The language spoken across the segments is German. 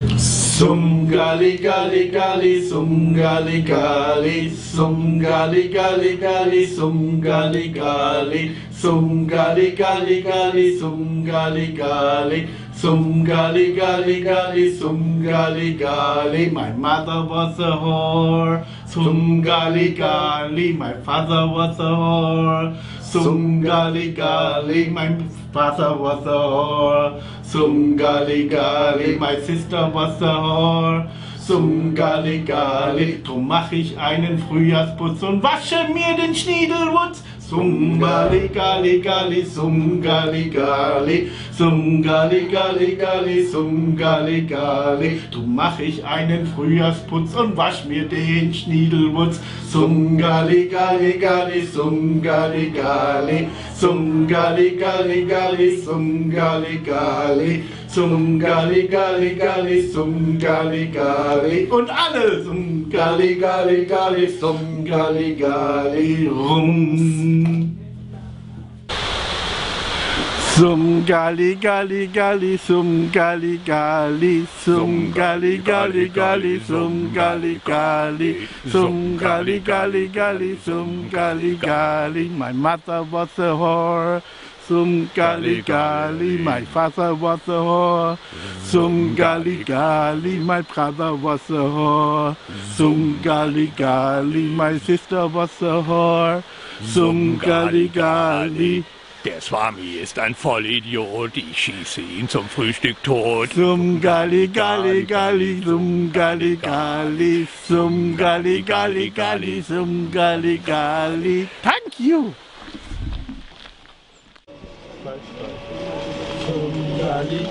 Sumgali gali gali, sumgali gali, sumgali gali gali, sumgali gali, sumgali gali gali, sumgali gali, sumgali gali gali, sumgali gali. My mother was a whore. Sumgali gali, my father was a whore. Sumgali gali, my father was a whore. Sumgali gali, my sister was a whore. Sumgali gali, drum mach ich einen Frühjahrsputz und wasche mir den Schniedelwutz. Sumgali gali gali, sumgali gali, sumgali gali gali, sumgali gali. Drum mach ich einen Frühjahrsputz und wasch mir den Schniedelwutz. Sumgali gali gali, sumgali gali, sumgali gali gali, sumgali gali, sumgali gali gali, sumgali gali. Und alle sumgali gali gali, sumgali gali rum. Sum gali gali gali, sum gali gali, sum gali gali gali, sum gali gali, sum gali gali gali, sum gali gali. My mother was a whore. Sum gali gali, my father was a whore. Sum gali gali, my brother was a whore. Sum gali gali, my sister was a whore. Sum gali gali. Der Swami ist ein Vollidiot, ich schieße ihn zum Frühstück tot. Sum gali gali gali, sum gali gali, sum gali gali gali, sum gali gali. Thank you. Sumgali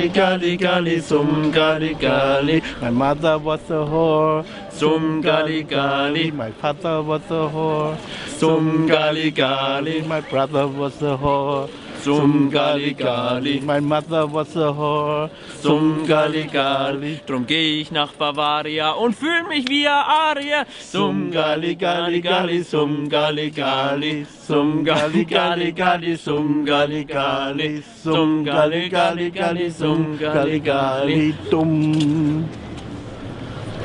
gali gali, sumgali gali. My mother was a whore. Sumgali gali. My father was a whore. Sumgali gali. My brother was a whore. Sumgali gali. My mother was a whore. Sumgali gali. Drum geh ich nach Bavaria und fühl mich wie ein Arier. Sumgali gali gali, sumgali gali, sumgali gali gali, sumgali gali, sumgali gali gali, sumgali gali, dumm.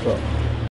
So.